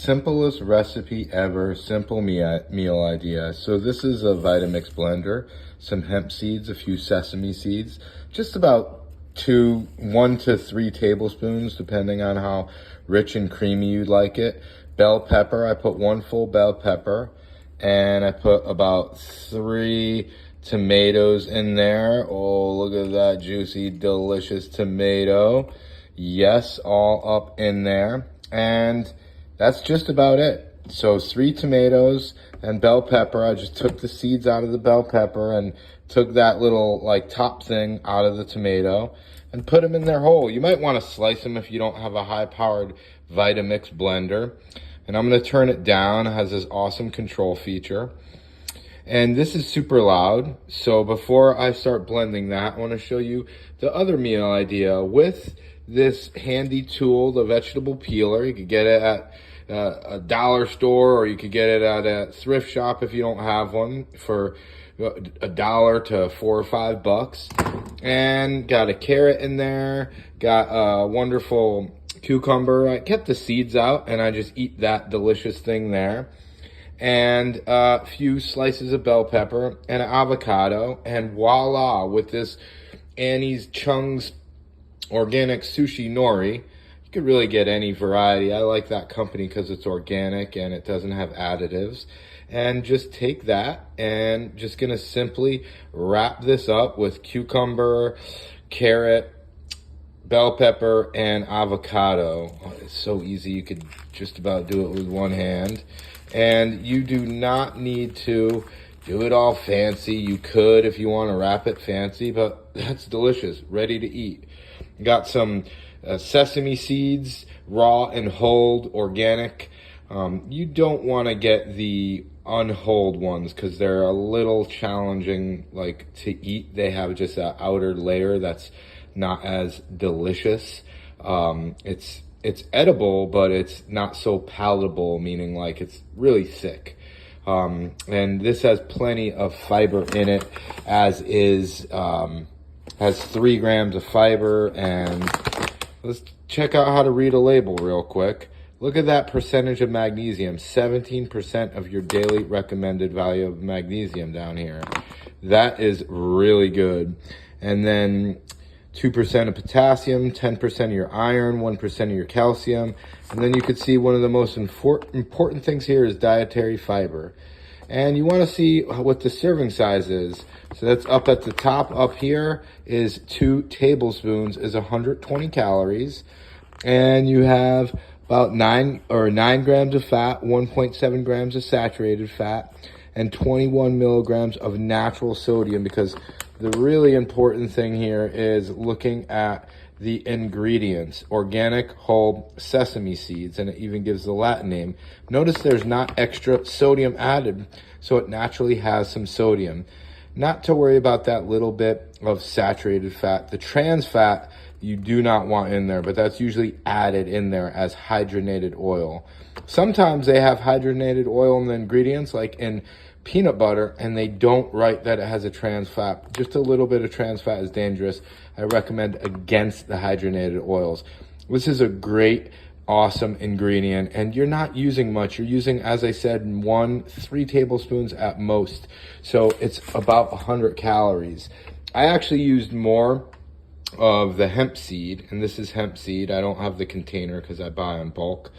Simplest recipe ever, simple meal idea. So this is a Vitamix blender, some hemp seeds, a few sesame seeds, just about 1 to 3 tablespoons, depending on how rich and creamy you'd like it. Bell pepper, I put 1 full bell pepper, and I put about 3 tomatoes in there. Oh, look at that juicy, delicious tomato. Yes, all up in there. And that's just about it. So 3 tomatoes and bell pepper. I just took the seeds out of the bell pepper and took that little like top thing out of the tomato and put them in there whole. You might want to slice them if you don't have a high-powered Vitamix blender. And I'm going to turn it down. It has this awesome control feature. And this is super loud. So before I start blending that, I want to show you the other meal idea with this handy tool, the vegetable peeler. You could get it at a dollar store, or you could get it at a thrift shop if you don't have one, for $1 to $4 or $5. And got a carrot in there, got a wonderful cucumber. I kept the seeds out and I just eat that delicious thing there. And a few slices of bell pepper and an avocado, and voila, with this Annie's Chung's organic sushi nori. You could really get any variety. I like that company because it's organic and it doesn't have additives. And just take that and just gonna simply wrap this up with cucumber, carrot, bell pepper, and avocado. Oh, it's so easy. You could just about do it with one hand. And you do not need to do it all fancy. You could if you want to wrap it fancy, but that's delicious, ready to eat. Got some sesame seeds, raw and whole, organic. You don't want to get the unhulled ones because they're a little challenging like to eat. They have just an outer layer that's not as delicious. It's edible, but it's not so palatable, meaning like it's really thick. And this has plenty of fiber in it, as is, has 3 grams of fiber. And let's check out how to read a label real quick. Look at that percentage of magnesium, 17% of your daily recommended value of magnesium down here. That is really good. And then 2% of potassium, 10% of your iron, 1% of your calcium. And then you could see one of the most important things here is dietary fiber. And you want to see what the serving size is. So that's up at the top. Up here is 2 tablespoons is 120 calories. And you have about 9 grams of fat, 1.7 grams of saturated fat, and 21 milligrams of natural sodium, because the really important thing here is looking at the ingredients. Organic whole sesame seeds, and it even gives the Latin name. Notice there's not extra sodium added, so it naturally has some sodium. Not to worry about that little bit of saturated fat. The trans fat you do not want in there, but that's usually added in there as hydrogenated oil. Sometimes they have hydrogenated oil in the ingredients, like in peanut butter, and they don't write that it has a trans fat. Just a little bit of trans fat is dangerous. I recommend against the hydrogenated oils. This is a great, awesome ingredient, and you're not using much. You're using, as I said, 3 tablespoons at most. So it's about 100 calories. I actually used more of the hemp seed, and this is hemp seed. I don't have the container because I buy in bulk,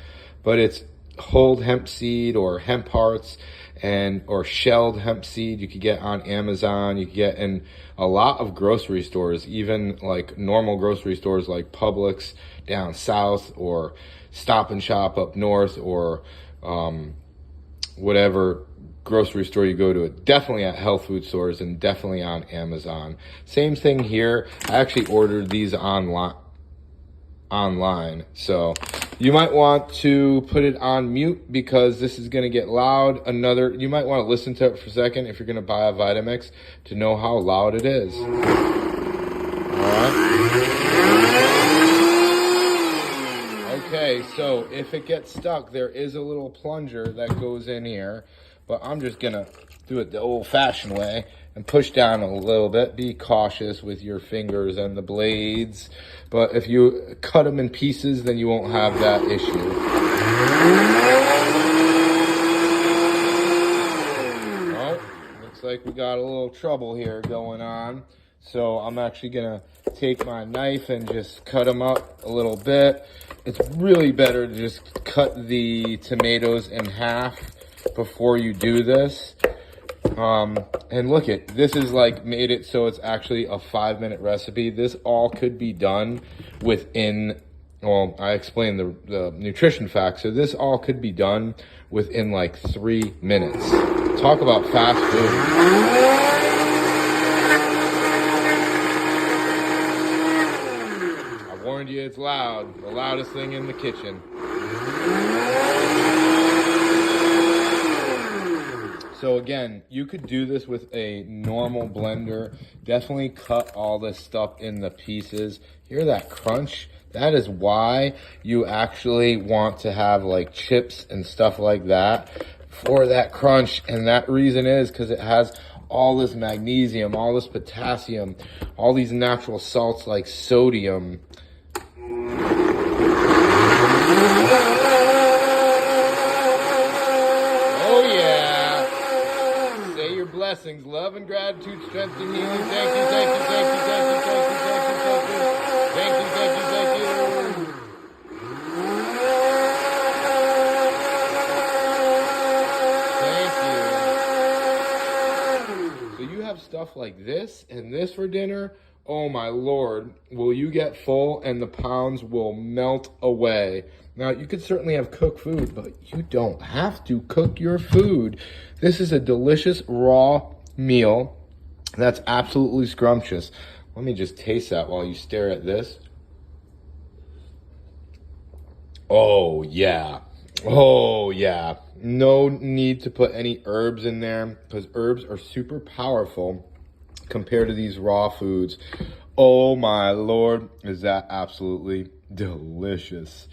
but it's whole hemp seed or hemp hearts, or shelled hemp seed. You could get on Amazon. You could get in a lot of grocery stores, even like normal grocery stores like Publix down south, or Stop and Shop up north, or whatever grocery store you go to. Definitely at health food stores, and definitely on Amazon. Same thing here. I actually ordered these online. So you might want to put it on mute because this is going to get loud. You might want to listen to it for a second if you're going to buy a Vitamix to know how loud it is. All right. Okay, so if it gets stuck, there is a little plunger that goes in here, but I'm just going to do it the old-fashioned way and push down a little bit. Be cautious with your fingers and the blades. But if you cut them in pieces, then you won't have that issue. like we got a little trouble here going on. So I'm actually gonna take my knife and just cut them up a little bit. It's really better to just cut the tomatoes in half before you do this. And look this is like made it so it's actually a 5-minute recipe. This all could be done within, well, I explained the nutrition facts. So this all could be done within like 3 minutes. Talk about fast food. Warned you, it's loud. The loudest thing in the kitchen. So again, you could do this with a normal blender. Definitely cut all this stuff in the pieces. Hear that crunch? That is why you actually want to have like chips and stuff like that for that crunch. And that reason is because it has all this magnesium, all this potassium, all these natural salts like sodium. Oh yeah. Say your blessings, love and gratitude, strength and healing. Thank you, thank you, thank you, thank you, thank you, thank you, thank you. Thank you, thank you, thank you. Thank you. So you have stuff like this and this for dinner. Oh my Lord, will you get full and the pounds will melt away. Now, you could certainly have cooked food, but you don't have to cook your food. This is a delicious raw meal that's absolutely scrumptious. Let me just taste that while you stare at this. Oh yeah. Oh yeah. No need to put any herbs in there because herbs are super powerful compared to these raw foods. Oh my Lord, is that absolutely delicious.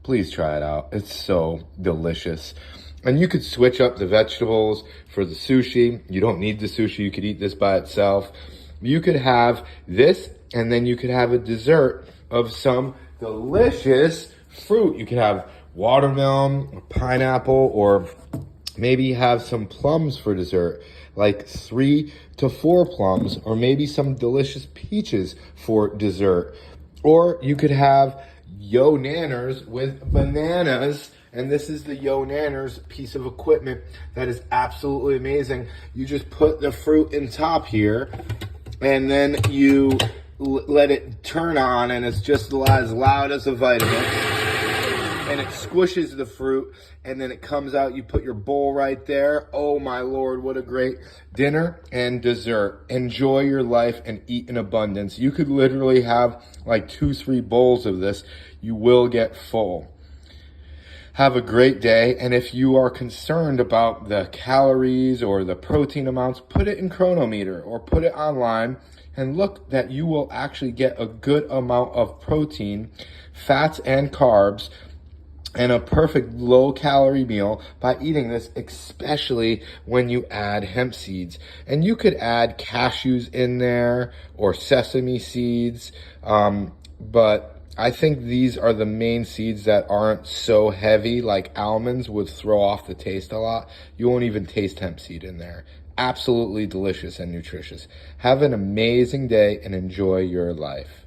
Please try it out. It's so delicious. And you could switch up the vegetables for the sushi. You don't need the sushi. You could eat this by itself. You could have this, and then you could have a dessert of some delicious fruit. You could have watermelon or pineapple, or maybe have some plums for dessert, like 3 to 4 plums, or maybe some delicious peaches for dessert. Or you could have Yo Nanners with bananas, and this is the Yo Nanners piece of equipment that is absolutely amazing. You just put the fruit in top here, and then you let it turn on, and it's just as loud as a vitamin. And it squishes the fruit, and then it comes out. You put your bowl right there. Oh my Lord, what a great dinner and dessert. Enjoy your life and eat in abundance. You could literally have like 2-3 bowls of this. You will get full. Have a great day. And if you are concerned about the calories or the protein amounts, put it in Chronometer or put it online and look that you will actually get a good amount of protein, fats, and carbs, and a perfect low-calorie meal by eating this, especially when you add hemp seeds. And you could add cashews in there or sesame seeds, but I think these are the main seeds that aren't so heavy, like almonds would throw off the taste a lot. You won't even taste hemp seed in there. Absolutely delicious and nutritious. Have an amazing day and enjoy your life.